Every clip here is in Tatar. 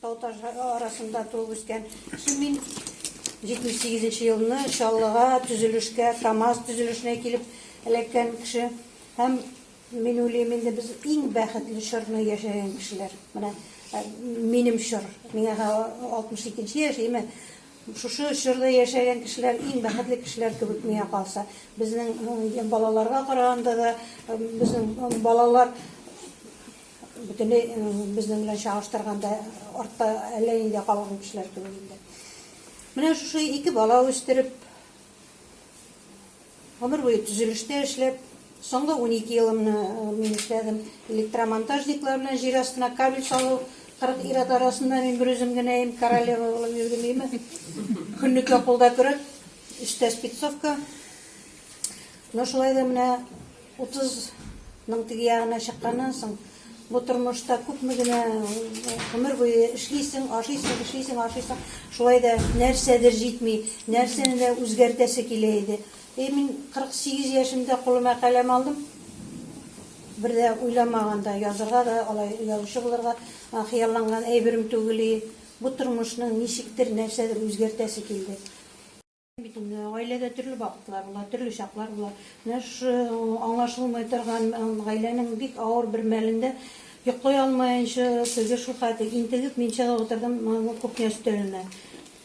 Тауташ арасында туып үскән. Мин 78 елны Чаллыга төзелешкә, КАМАЗ төзелешенә килеп эләккән кеше. Һәм мин уйлыйм, инде без иң бәхетле чорны яшәгән кешеләр. Менә минем чор. Миңа 62 яшь, шушы чорда яшәгән кешеләр иң бәхетле кешеләр кебек миңа калса. Безнең балаларга караганда да безнең балалар бөтенләй безнең белән чагыштырганда артта әллә инде калган кешеләр кебек инде. Менә шушы ике бала үстереп, гомер буе төзелештә эшләп, соңгы 12 елымны мин эшләдем. Электромонтажниклар белән җир астына кабель салу 40 ир-ат арасында мин бер үзем генә королева булып йөрдем. Көнлеккә кулда көрәк, эштә спецовка. Шулай да менә 30-ның теге ягына чыкканнан соң бу тормышта күпме генә гомер буе эшлисең, ашыйсың. Шулай да нәрсәдер җитми, нәрсәне дә үзгәртәсе килә иде. Мин 48 яшымда кулыма каләм алдым. Бер дә уйламаганда язырга да, алай язучы булырга хыялланган әйберем түгел. Бу тормышның ничектер нәрсәдер үзгәртәсе килде. Битен гаиләдә төрле вакытлар була, төрле чаклар була. Менә шу аңлашылмый торган гаиләнең бик авыр бер мәлендә йоклый алмаенча, теге шул хәтле интегеп мин чыгып утырдым кухня өстәленә.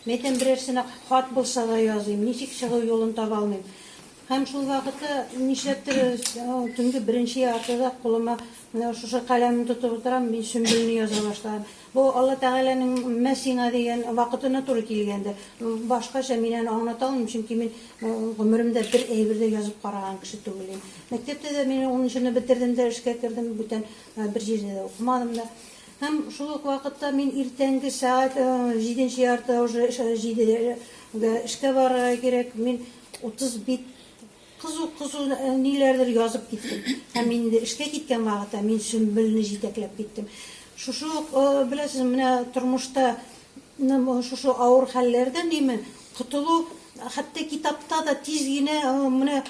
Мен берәрсенә хат булса да языйм, ничек чыгу юлын таба алмыйм. Һәм шул вакытта нишләптер төнге беренче яртыда кулыма шушы каләмне тотып утырам, мин сөмбелне яза башладым. Бу Алла Тәгаләнең мәсиңа дигән вакытына туры килгәндә. Башкача мин аңлата алмыйм, чөнки мин гомеремдә бер әйбердә язып караган кеше түгел. Мәктәптә дә мин 10-ны бетердем дә эшкә кердем, бүтән бер җирдә дә укымадым да. Һәм шул ук вакытта мин иртәнге саат 7-нче яртыда уже 7-дә эшкә барырга кирәк. Мин 30 бит кызу ниләрдер язып киттем. Һәм инде эшкә киткән вакытта мин сөмбелне җитәкләп киттем. Шушы беләсез, менә тормышта шушы авыр хәлләрдән котылу, хәтта китапта да тиз генә менә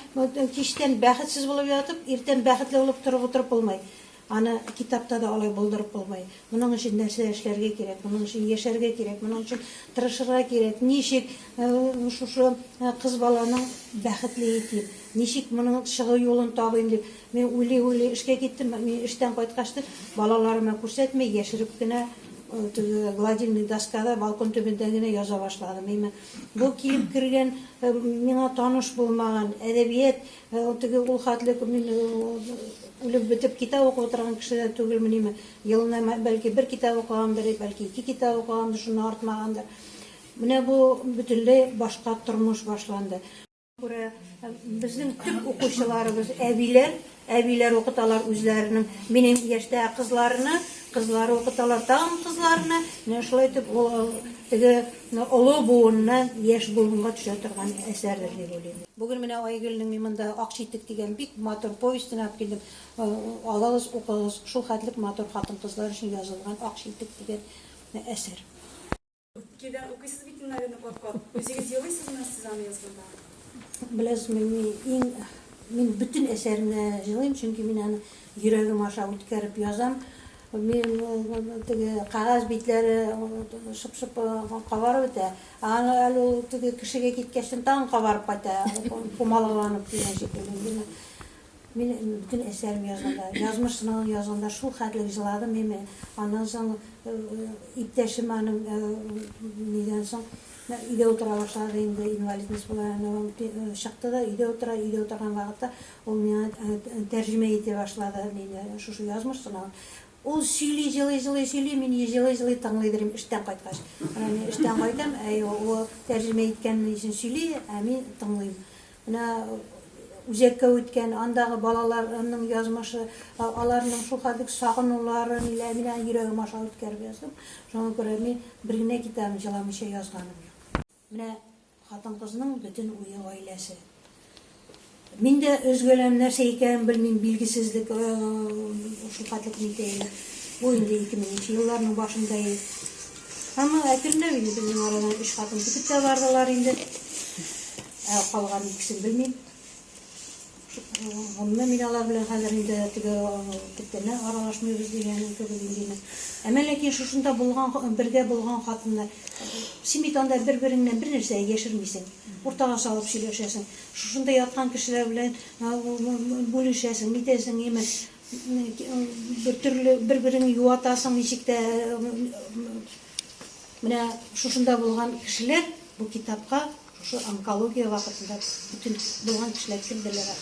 кичтән бәхетсез булып ятып, иртән бәхетле булып торып булмай. Аны китапта да алай булдырып булмай. Моның өчен нәрсә эшләргә кирәк, моның өчен яшәргә кирәк, моның өчен тырышырга кирәк. Ничек шушы кыз баланың бәхетле итеп, ничек моның чыгу юлын табыйм дип, мен уйлый эшкә киттем. Мин эштән кайткачты балаларыма күрсәтмәй, яшереп кенә гладильный доскада балкон төбендә генә яза башладым. Бу килеп кергән миңа таныш булмаган әдәбият, ул хәтле мин үлеп бетеп китап укып торган кеше дә түгелмен. Елына бәлки бер китап укыгандыр, бәлки 2 китап укыгандыр, шуны артмагандыр. Менә бу бөтенләй башка тормыш башланды. Безнең төп укучыларыбыз әбиләр укыталар үзләренең, минем яшьтә кызлары укыталар тагын кызларына. Менә шулай итеп теге олы буыннан яшь буынга төшә торган әсәрләр дип уйлыйм. Бүген менә Айгөлнең монда Акчитек дигән бик матур повестен алып килдем. Алыгыз, укыгыз, шул хәтлек матур хатын-кызлар өчен язылган Акчитек дигән әсәр. Кидан укыйсыз бит инде капкат. Үзегез елыйсызмы сез аны язганда? Беләсез, мин бүтән әсәрне җырлыйм, чөнки мин аны йөрәгем аша үткәреп язам. Мин теге кагаз битләре шып-шып кабарып үтә. Аны әле теге кешегә киткәчтән тагын кабарып кайта, кумаланып дигән шикелле. Мин бүтән әсәрем язганда, язмыш сынагын язганда шул хәтле җырладым. Аннан соң иптәшем аның нидән соң өйдә утыра башлады, инде инвалидность булган чыкты да, өйдә утырган вакытта ул миңа тәрҗемә итә башлады, шушы язмыш сынагын. Ул сөйли, мин җылый тыңлыйдым эштән кайткач. Менә эштән кайтам, ул тәрҗемә иткәнне өчен сөйли, мин тыңлыйм. Менә үзәккә үткән андагы балаларның язмышы, аларның шул хәтлек сагынулары, мин йөрәгем аша үткәреп яздым. Шуңа күрә мин бер генә китапны җыламыйча язганым юк. Менә хатын-кызның бүтән уе гаиләсе. Мин дә өзгәләр нәрсә икәнен белмим, билгесезлек шул хәтлек митә. Бу инде 2000 елларның башында иде. Һәм әкренләп безнең арадан 3 хатын китеп тә бардылар инде. Калган икесен белмим. Гомумән мин алар белән хәзер инде теге бөтенләй аралашмыйбыз дигән кебек инде. Әмма ләкин шушында бергә булган хатыннар, син бит анда бер-береңнән бер нәрсә яшермисең, уртага салып сөйләшәсең. Шушында яткан кешеләр белән бүлешәсең, нитәсең, имеш, бер-береңне юатасың, ничек тә менә шушында булган кешеләр бу китапка шушы онкология вакытында бүтән булган кешеләр килделәр.